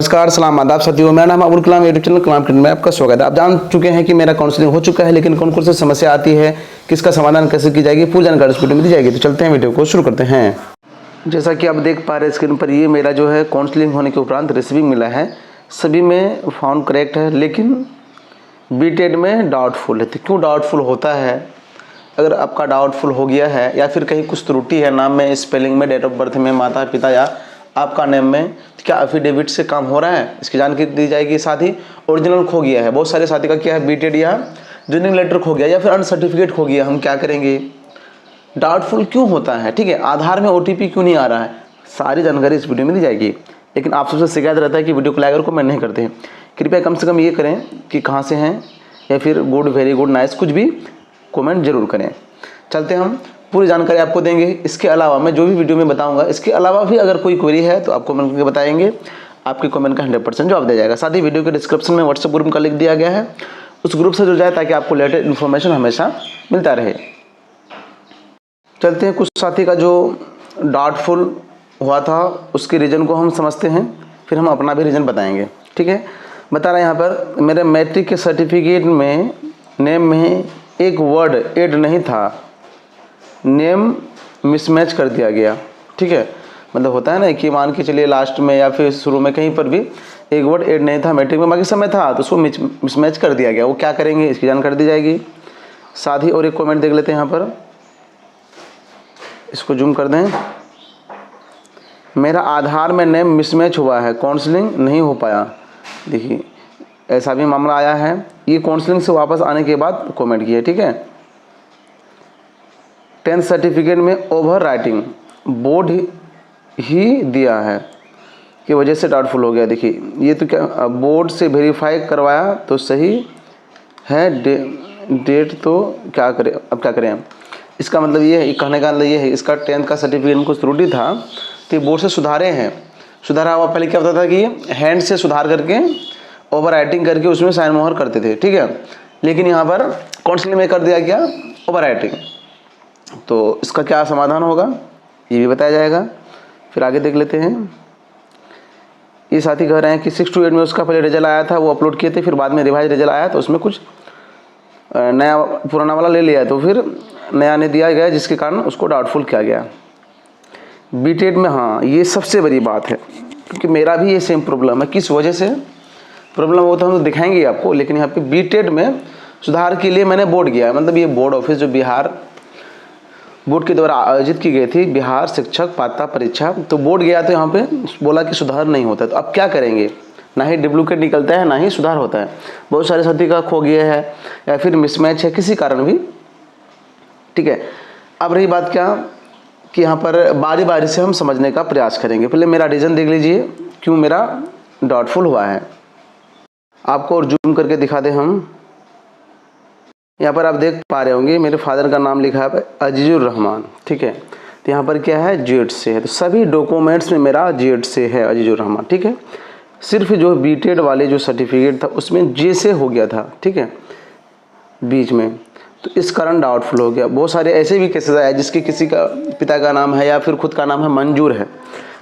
नमस्कार, सलाम, आदाब साथियों। मेरा नाम अबुल कलाम, यूट्यूब चैनल कलाम किट में आपका स्वागत है। आप जान चुके हैं कि मेरा काउंसलिंग हो चुका है, लेकिन कौन कौन सी समस्या आती है, किसका समाधान कैसे की जाएगी, पूरी जानकारी इस वीडियो में दी जाएगी। तो चलते हैं, वीडियो को शुरू करते हैं। जैसा कि आप देख पा रहे हैं स्क्रीन पर, ये मेरा जो है काउंसलिंग होने के उपरांत रिसीविंग मिला है। सभी में फाउंड करेक्ट है, लेकिन बीटेड में डाउटफुल है। तो क्यों डाउटफुल होता है? अगर आपका डाउटफुल हो गया है या फिर कहीं कुछ त्रुटि है नाम में, स्पेलिंग में, डेट ऑफ बर्थ में, माता पिता या आपका नेम में, तो क्या एफिडेविट से काम हो रहा है, इसकी जानकारी दी जाएगी। साथ ही ओरिजिनल खो गया है, बहुत सारे साथी का क्या है, बीटेड या ज्वाइनिंग लेटर खो गया या फिर अर्न सर्टिफिकेट खो गया, हम क्या करेंगे? डाउटफुल क्यों होता है, ठीक है, आधार में ओटीपी क्यों नहीं आ रहा है, सारी जानकारी इस वीडियो में दी जाएगी। लेकिन आप सबसे शिकायत रहता है कि वीडियो को लाइक और कमेंट नहीं करते हैं। कृपया कम से कम ये करें कि कहाँ से हैं, या फिर गुड, वेरी गुड, नाइस, कुछ भी कमेंट जरूर करें। चलते हम पूरी जानकारी आपको देंगे। इसके अलावा मैं जो भी वीडियो में बताऊंगा, इसके अलावा भी अगर कोई क्वेरी है तो आपको कमेंट करके बताएंगे, आपके कमेंट का 100% जवाब दिया जाएगा। साथ ही वीडियो के डिस्क्रिप्शन में व्हाट्सएप ग्रुप का लिंक दिया गया है, उस ग्रुप से जुड़ जाए ताकि आपको लेटेस्ट इन्फॉर्मेशन हमेशा मिलता रहे। चलते हैं, कुछ साथी का जो डाउटफुल हुआ था उसके रीज़न को हम समझते हैं, फिर हम अपना भी रीज़न बताएंगे, ठीक है। बता रहे हैं यहाँ पर, मेरे मैट्रिक के सर्टिफिकेट में नेम में एक वर्ड ऐड नहीं था, नेम मिसमैच कर दिया गया, ठीक है। मतलब होता है ना कि मान के चलिए लास्ट में या फिर शुरू में कहीं पर भी एक वर्ड ऐड नहीं था मैट्रिक में, बाकी समय था, तो उसको मिसमैच कर दिया गया। वो क्या करेंगे, इसकी जानकारी दी जाएगी। साथ ही और एक कमेंट देख लेते हैं यहाँ पर, इसको जूम कर दें। मेरा आधार में नेम मिसमैच हुआ है, काउंसलिंग नहीं हो पाया। देखिए, ऐसा भी मामला आया है। ये काउंसलिंग से वापस आने के बाद कमेंट किया, ठीक है। 10th सर्टिफिकेट में ओवर राइटिंग बोर्ड ही दिया है की वजह से डाउटफुल हो गया। देखिए, ये तो क्या, बोर्ड से वेरीफाई करवाया तो सही है, डेट तो क्या करें, अब क्या करें। इसका मतलब ये है, कहने का मतलब ये है, इसका 10th का सर्टिफिकेट में कुछ त्रुटि था तो बोर्ड से सुधारे हैं। सुधारा हुआ पहले क्या होता था कि हैंड से सुधार करके ओवर राइटिंग करके उसमें साइन मोहर करते थे, ठीक है। लेकिन यहाँ पर काउंसलिंग में कर दिया गया ओवर राइटिंग, तो इसका क्या समाधान होगा ये भी बताया जाएगा। फिर आगे देख लेते हैं। ये साथी कह रहे हैं कि 6 to 8 में उसका पहले रिजल्ट आया था, वो अपलोड किए थे, फिर बाद में रिवाइज रिजल्ट आया तो उसमें कुछ नया पुराना वाला ले लिया, तो फिर नया नहीं दिया गया, जिसके कारण उसको डाउटफुल किया गया। बीटेड में, हाँ, ये सबसे बड़ी बात है, क्योंकि मेरा भी ये सेम प्रॉब्लम है। किस वजह से प्रॉब्लम हो तो हम तो दिखाएंगे आपको, लेकिन यहाँ पे बीटेड में सुधार के लिए मैंने बोर्ड गया, मतलब ये बोर्ड ऑफिस जो बिहार बोर्ड के द्वारा आयोजित की गई थी, बिहार शिक्षक पात्रता परीक्षा, तो बोर्ड गया तो यहाँ पे बोला कि सुधार नहीं होता। तो अब क्या करेंगे, ना ही डुप्लीकेट निकलता है ना ही सुधार होता है। बहुत सारे साथी का खो गया है या फिर मिसमैच है किसी कारण भी, ठीक है। अब रही बात क्या कि यहाँ पर बारी बारी से हम समझने का प्रयास करेंगे। पहले मेरा रीज़न देख लीजिए क्यों मेरा डाउटफुल हुआ है, आपको और जूम करके दिखा दें हम। यहाँ पर आप देख पा रहे होंगे मेरे फादर का नाम लिखा है अजीजुर रहमान, ठीक है। तो यहाँ पर क्या है, जेड से है, तो सभी डॉक्यूमेंट्स में मेरा जेड से है, अजीजुर रहमान, ठीक है। सिर्फ जो बीटेड वाले जो सर्टिफिकेट था उसमें जे से हो गया था, ठीक है, बीच में, तो इस कारण डाउटफुल हो गया। बहुत सारे ऐसे भी केसेस आए जिसके किसी का पिता का नाम है या फिर खुद का नाम है मंजूर है,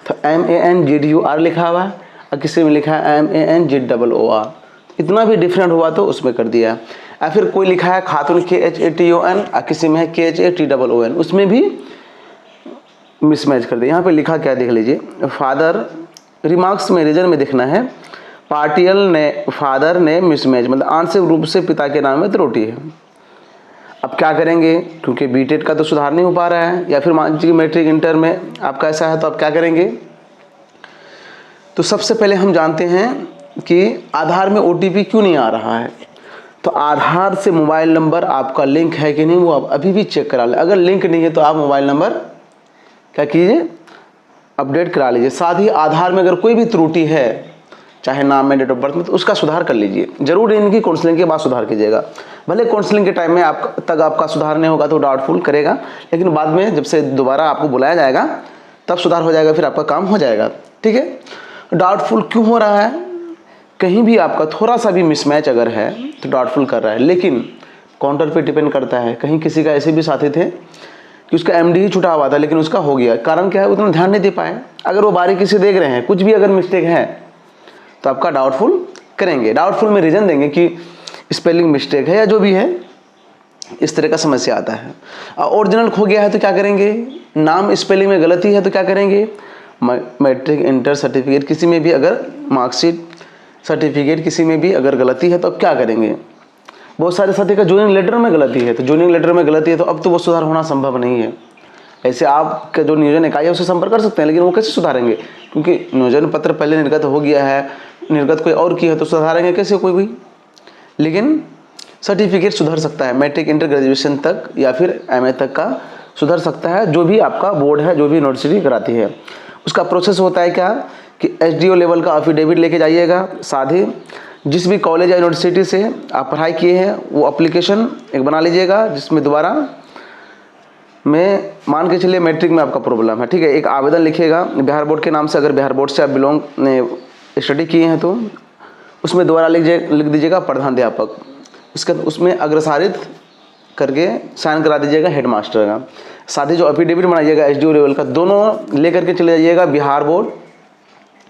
तो MANZUR लिखा हुआ है, और किसी में लिखा है MANZOOR। इतना भी डिफरेंट हुआ तो उसमें कर दिया। या फिर कोई लिखा है खातून KHATON और किसी में है KHATOON, उसमें भी मिसमैच कर दिया। यहाँ पे लिखा क्या देख लीजिए, फादर रिमार्क्स में रीजन में देखना है, पार्टियल ने फादर ने मिसमैच, मतलब आंशिक रूप से पिता के नाम में त्रुटि है। अब क्या करेंगे, क्योंकि बीटेड का तो सुधार नहीं हो पा रहा है, या फिर मान लीजिए मैट्रिक इंटर में आपका ऐसा है, तो आप क्या करेंगे। तो सबसे पहले हम जानते हैं कि आधार में OTP क्यों नहीं आ रहा है। तो आधार से मोबाइल नंबर आपका लिंक है कि नहीं, वो आप अभी भी चेक करा लें। अगर लिंक नहीं है तो आप मोबाइल नंबर क्या कीजिए, अपडेट करा लीजिए। साथ ही आधार में अगर कोई भी त्रुटि है, चाहे नाम में, डेट ऑफ बर्थ में, तो उसका सुधार कर लीजिए। जरूर इनकी काउंसलिंग के बाद सुधार कीजिएगा। भले काउंसलिंग के टाइम में आपका सुधार नहीं होगा तो डाउटफुल करेगा, लेकिन बाद में जब से दोबारा आपको बुलाया जाएगा तब सुधार हो जाएगा, फिर आपका काम हो जाएगा, ठीक है। डाउटफुल क्यों हो रहा है, कहीं भी आपका थोड़ा सा भी मिसमैच अगर है तो डाउटफुल कर रहा है, लेकिन काउंटर पे डिपेंड करता है। कहीं किसी का ऐसे भी साथी थे कि उसका MD ही छुटा हुआ था, लेकिन उसका हो गया, कारण क्या है, उतना ध्यान नहीं दे पाए। अगर वो बारीकी से देख रहे हैं, कुछ भी अगर मिस्टेक है तो आपका डाउटफुल करेंगे। डाउटफुल में रीज़न देंगे कि स्पेलिंग मिस्टेक है या जो भी है, इस तरह का समस्या आता है। ओरिजिनल खो गया है तो क्या करेंगे, नाम स्पेलिंग में गलती है तो क्या करेंगे, मैट्रिक इंटर सर्टिफिकेट किसी में भी अगर मार्कशीट सर्टिफिकेट किसी में भी अगर गलती है तो अब क्या करेंगे। बहुत सारे साथी का ज्वाइनिंग लेटर में गलती है, तो ज्वाइनिंग लेटर में गलती है तो अब तो वो सुधार होना संभव नहीं है। ऐसे आपका जो नियोजन इकाई है उससे संपर्क कर सकते हैं, लेकिन वो कैसे सुधारेंगे, क्योंकि नियोजन पत्र पहले निर्गत हो गया है, निर्गत कोई और की है तो सुधारेंगे कैसे कोई भी। लेकिन सर्टिफिकेट सुधर सकता है, मैट्रिक इंटर ग्रेजुएशन तक या फिर MA तक का सुधर सकता है, जो भी आपका बोर्ड है, जो भी यूनिवर्सिटी कराती है। उसका प्रोसेस होता है क्या कि SDO लेवल का अफिडेविट लेके जाइएगा, साथ ही जिस भी कॉलेज या यूनिवर्सिटी से आप पढ़ाई किए हैं वो एप्लीकेशन एक बना लीजिएगा, जिसमें दोबारा में मान के चलिए मैट्रिक में आपका प्रॉब्लम है, ठीक है, एक आवेदन लिखिएगा बिहार बोर्ड के नाम से, अगर बिहार बोर्ड से आप बिलोंग स्टडी किए हैं तो उसमें दोबारा लिख दीजिएगा प्रधानाध्यापक, उसमें अग्रसारित करके साइन करा दीजिएगा हेडमास्टर का। साथ ही जो एफिडेविट बनाइएगा SDO लेवल का, दोनों लेकर के चले जाइएगा बिहार बोर्ड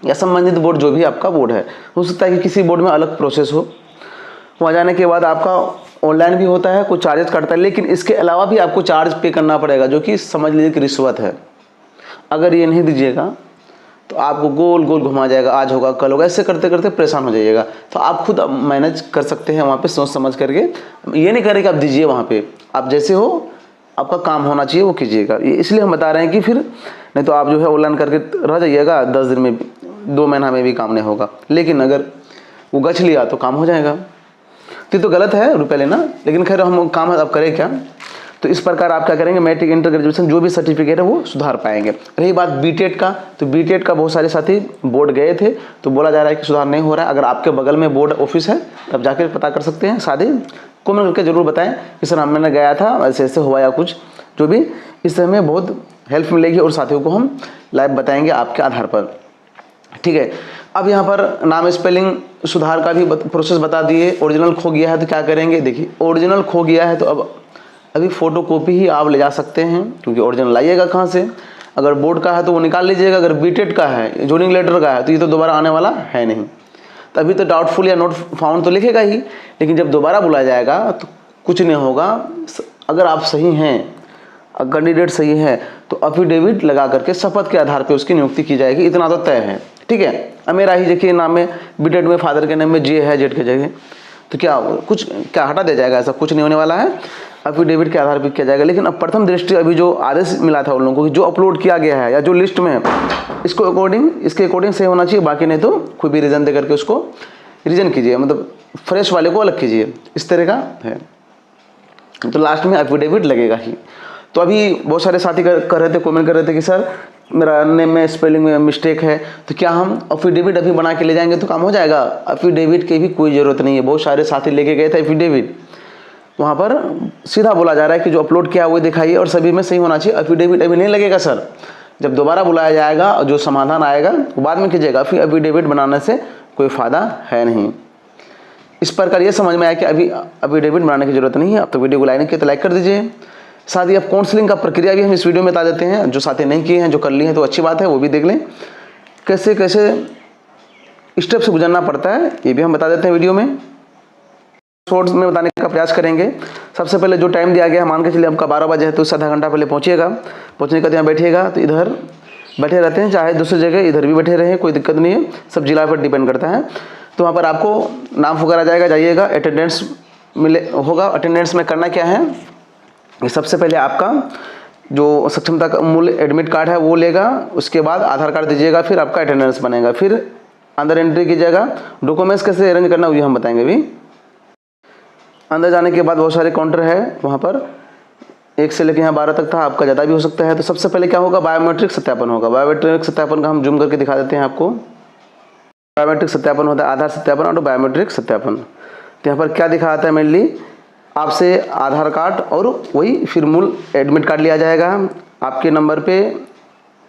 या संबंधित बोर्ड, जो भी आपका बोर्ड है। हो सकता है कि किसी बोर्ड में अलग प्रोसेस हो। वहाँ जाने के बाद आपका ऑनलाइन भी होता है, कुछ चार्जेस कटता है, लेकिन इसके अलावा भी आपको चार्ज पे करना पड़ेगा, जो कि समझ लीजिए कि रिश्वत है। अगर ये नहीं दीजिएगा तो आपको गोल गोल घुमा जाएगा, आज होगा कल होगा, ऐसे करते करते परेशान हो जाइएगा। तो आप खुद मैनेज कर सकते हैं वहाँ पे सोच समझ करके। ये नहीं करें कि आप दीजिए, वहाँ पे आप जैसे हो आपका काम होना चाहिए वो कीजिएगा। ये इसलिए हम बता रहे हैं कि फिर नहीं तो आप जो है ऑनलाइन करके रह जाइएगा, 10 दिन में 2 महीना में भी काम नहीं होगा। लेकिन अगर वो गछ लिया तो काम हो जाएगा। तो गलत है रुपये लेना, लेकिन खैर हम काम अब करें क्या। तो इस प्रकार आप क्या करेंगे, मैट्रिक इंटर ग्रेजुएशन जो भी सर्टिफिकेट है वो सुधार पाएंगे। रही बात बीटेड का, तो बीटेड का बहुत सारे साथी बोर्ड गए थे तो बोला जा रहा है कि सुधार नहीं हो रहा है। अगर आपके बगल में बोर्ड ऑफिस है तब जाकर पता कर सकते हैं। साथ ही कमेंट करके जरूर बताएं कि सर मैंने गया था, ऐसे ऐसे हुआ या कुछ, जो भी इससे हमें बहुत हेल्प मिलेगी और साथियों को हम लाइव बताएंगे आपके आधार पर, ठीक है। अब यहाँ पर नाम स्पेलिंग सुधार का भी प्रोसेस बता दिए। ओरिजिनल खो गया है तो क्या करेंगे, देखिए ओरिजिनल खो गया है तो अब अभी फ़ोटो कॉपी ही आप ले जा सकते हैं, क्योंकि ओरिजिनल लाइएगा कहाँ से। अगर बोर्ड का है तो वो निकाल लीजिएगा, अगर बीटेड का है, ज्वाइनिंग लेटर का है, तो ये तो दोबारा आने वाला है नहीं। तो अभी तो डाउटफुल या नोट फाउंड तो लिखेगा ही, लेकिन जब दोबारा बुलाया जाएगा तो कुछ नहीं होगा। अगर आप सही हैं, कैंडिडेट सही है, तो अफिडेविट लगा करके शपथ के आधार पर उसकी नियुक्ति की जाएगी, इतना तो तय है, ठीक है। अब मेरा ही देखिए नाम में बीटेड में फादर के नाम में जे है, जेड के जगह, तो क्या हटा दिया जाएगा, ऐसा कुछ नहीं होने वाला है। एफिडेविट के आधार पर किया जाएगा। लेकिन अब प्रथम दृष्टि अभी जो आदेश मिला था उन लोगों को, जो अपलोड किया गया है या जो लिस्ट में है, इसके अकॉर्डिंग सही होना चाहिए, बाकी नहीं तो कोई भी रीज़न दे करके उसको रीजन कीजिए, मतलब फ्रेश वाले को अलग कीजिए, इस तरह का है। तो लास्ट में एफिडेविट लगेगा ही। तो अभी बहुत सारे साथी कर रहे थे, कमेंट कर रहे थे कि सर मेरा नेम में स्पेलिंग में मिस्टेक है, तो क्या हम एफिडेविट अभी बना के ले जाएंगे तो काम हो जाएगा। एफिडेविट की भी कोई ज़रूरत नहीं है। बहुत सारे साथी लेके गए थे एफिडेविट, वहाँ पर सीधा बोला जा रहा है कि जो अपलोड किया वो दिखाइए और सभी में सही होना चाहिए। एफिडेविट अभी नहीं लगेगा सर, जब दोबारा बुलाया जाएगा और जो समाधान आएगा वो बाद में कीजिएगा। फिर एफिडेविट बनाने से कोई फ़ायदा है नहीं। इस प्रकार ये समझ में आया कि अभी एफिडेविट बनाने की जरूरत नहीं है। अब तो वीडियो को लाइक किया तो लाइक कर दीजिए। साथ ही अब काउंसलिंग का प्रक्रिया भी हम इस वीडियो में बता देते हैं। जो साथी नहीं किए हैं, जो कर लिए हैं तो अच्छी बात है, वो भी देख लें। कैसे कैसे स्टेप से गुजरना पड़ता है ये भी हम बता देते हैं वीडियो में, शॉर्ट्स में बताने का प्रयास करेंगे। सबसे पहले जो टाइम दिया गया है, मान के चलिए आपका 12 बजे है, तो उससे आधा घंटा पहले पहुँचिएगा। पहुँचने के बाद यहाँ बैठिएगा, तो इधर बैठे रहते हैं, चाहे दूसरी जगह इधर भी बैठे रहे, कोई दिक्कत नहीं है, सब जिला पर डिपेंड करता है। तो वहाँ पर आपको नाम पुकारा जाएगा, जाइएगा, अटेंडेंस मिले होगा। अटेंडेंस में करना क्या है, सबसे पहले आपका जो सक्षमता का मूल्य एडमिट कार्ड है वो लेगा, उसके बाद आधार कार्ड दीजिएगा, फिर आपका अटेंडेंस बनेगा, फिर अंदर एंट्री कीजिएगा। डॉक्यूमेंट्स कैसे अरेंज करना वो हम बताएंगे भी। अंदर जाने के बाद बहुत सारे काउंटर है, वहाँ पर 1 से लेकर यहाँ 12 तक था, आपका ज़्यादा भी हो सकता है। तो सबसे पहले क्या होगा, बायोमेट्रिक सत्यापन होगा। बायोमेट्रिक सत्यापन का हम जूम करके दिखा देते हैं आपको। बायोमेट्रिक सत्यापन होता है आधार सत्यापन और बायोमेट्रिक सत्यापन। तो यहाँ पर क्या दिखाता है, मेनली आपसे आधार कार्ड और वही फिर मूल एडमिट कार्ड लिया जाएगा। आपके नंबर पे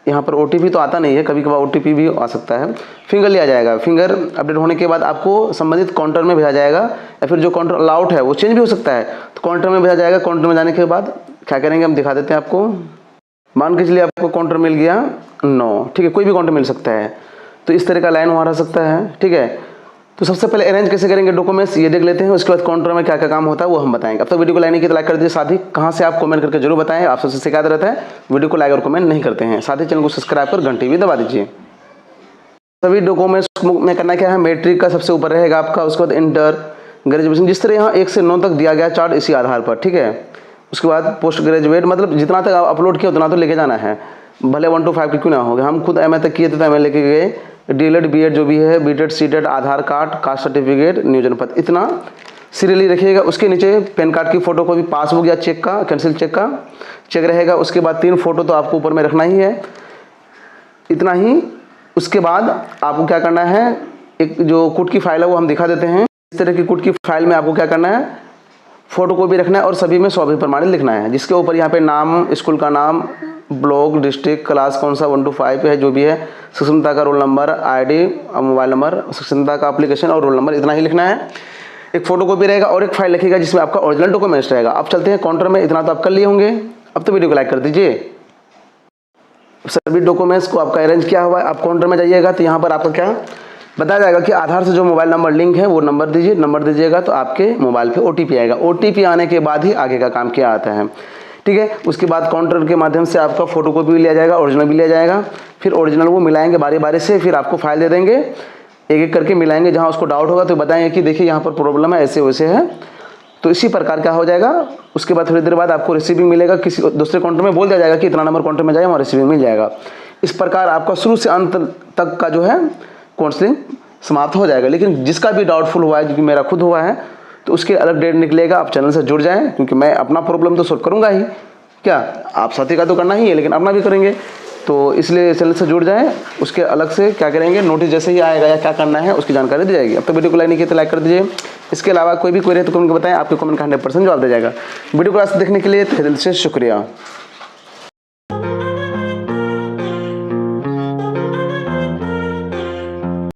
यहाँ पर OTP तो आता नहीं है, कभी कभार OTP भी आ सकता है। फिंगर लिया जाएगा, फिंगर अपडेट होने के बाद आपको संबंधित काउंटर में भेजा जाएगा, या फिर जो काउंटर अलाउड है वो चेंज भी हो सकता है, तो काउंटर में भेजा जाएगा। काउंटर में जाने के बाद क्या करेंगे हम दिखा देते हैं आपको। मान के चलिए आपको काउंटर मिल गया 9, ठीक है, कोई भी काउंटर मिल सकता है। तो इस तरह का लाइन वहाँ रह सकता है, ठीक है। तो सबसे पहले अरेंज कैसे करेंगे डॉक्यूमेंट्स ये देख लेते हैं, उसके बाद काउंटर में क्या क्या काम होता है वो हम बताएंगे। अब तक वीडियो को लाइक नहीं किया तो लाइक कर दीजिए, साथ ही कहाँ से आप कमेंट करके जरूर बताएं, आप सबसे शिकायत रहता है वीडियो को लाइक और कमेंट नहीं करते हैं। साथ ही चैनल को सब्सक्राइब कर घंटी भी दबा दीजिए। सभी डॉक्यूमेंट्स में करना क्या है, मैट्रिक का सबसे ऊपर रहेगा आपका, उसके बाद इंटर, ग्रेजुएशन, जिस तरह यहाँ 1 से 9 तक दिया गया चार्ट इसी आधार पर, ठीक है। उसके बाद पोस्ट ग्रेजुएट, मतलब जितना तक आप अपलोड किया उतना तो लेके जाना है, भले 1 to 5 की क्यों ना हो गया। हम खुद MA तक किए थे तो MA लेके गए, DLED BEd जो भी है, BTED CTET, आधार कार्ड, कास्ट सर्टिफिकेट, नियोजन पत्र, इतना सीरियली रखिएगा। उसके नीचे पैन कार्ड की फोटो को भी, पासबुक या चेक का, कैंसिल चेक का चेक रहेगा। उसके बाद 3 फोटो तो आपको ऊपर में रखना ही है, इतना ही। उसके बाद आपको क्या करना है, एक जो कुट की फाइल है वो हम दिखा देते हैं। इस तरह की कुट की फाइल में आपको क्या करना है, फोटो को भी रखना है और सभी में 100 प्रमाणित लिखना है, जिसके ऊपर यहाँ पे नाम, स्कूल का नाम, ब्लॉक, डिस्ट्रिक्ट, क्लास कौन सा 1 to 5 है जो भी है, शिक्षणता का roll number, ID, mobile number, Shikshanta का एप्लीकेशन और रोल नंबर, इतना ही लिखना है। एक फोटो कॉपी रहेगा और एक फाइल लिखेगा जिसमें आपका ओरिजिनल डॉक्यूमेंट्स रहेगा। अब चलते हैं काउंटर में, इतना तो आप कर लिए होंगे। अब तो वीडियो को लाइक कर दीजिए। सभी डॉक्यूमेंट्स को आपका अरेंज किया हुआ है। आप काउंटर में जाइएगा तो यहाँ पर आपका क्या बताया जाएगा कि आधार से जो मोबाइल नंबर लिंक है वो नंबर दीजिए। नंबर दीजिएगा तो आपके मोबाइल पे OTP आएगा। OTP आने के बाद ही आगे का काम किया आता है, ठीक है। उसके बाद काउंटर के माध्यम से आपका फोटो कॉपी भी लिया जाएगा, ओरिजिनल भी लिया जाएगा। फिर ओरिजिनल वो मिलाएंगे बारी बारी से, फिर आपको फाइल दे देंगे, एक एक करके मिलाएंगे। जहाँ उसको डाउट होगा तो बताएंगे कि देखिए यहाँ पर प्रॉब्लम है, ऐसे वैसे है। तो इसी प्रकार क्या हो जाएगा। उसके बाद थोड़ी देर बाद आपको रिसीविंग मिलेगा, किसी दूसरे काउंटर में बोल दिया जाएगा कि इतना नंबर काउंटर में जाए, वहाँ रिसीविंग मिल जाएगा। इस प्रकार आपका शुरू से अंत तक का जो है काउंसलिंग समाप्त हो जाएगा। लेकिन जिसका भी डाउटफुल हुआ है, क्योंकि मेरा खुद हुआ है, तो उसके अलग डेट निकलेगा। आप चैनल से जुड़ जाएं, क्योंकि मैं अपना प्रॉब्लम तो सॉल्व करूंगा ही, क्या आप साथी का तो करना ही है, लेकिन अपना भी करेंगे। तो इसलिए चैनल से जुड़ जाएं। उसके अलग से क्या करेंगे, नोटिस जैसे ही आएगा या क्या करना है उसकी जानकारी दी जाएगी। अब तो वीडियो को लाइक नहीं किया तो लाइक कर दीजिए। इसके अलावा कोई भी क्वेरी है तो कमेंट बताएं, आपके कमेंट का 100% जवाब दिया जाएगा। वीडियो को लास्ट देखने के लिए तहे दिल से शुक्रिया।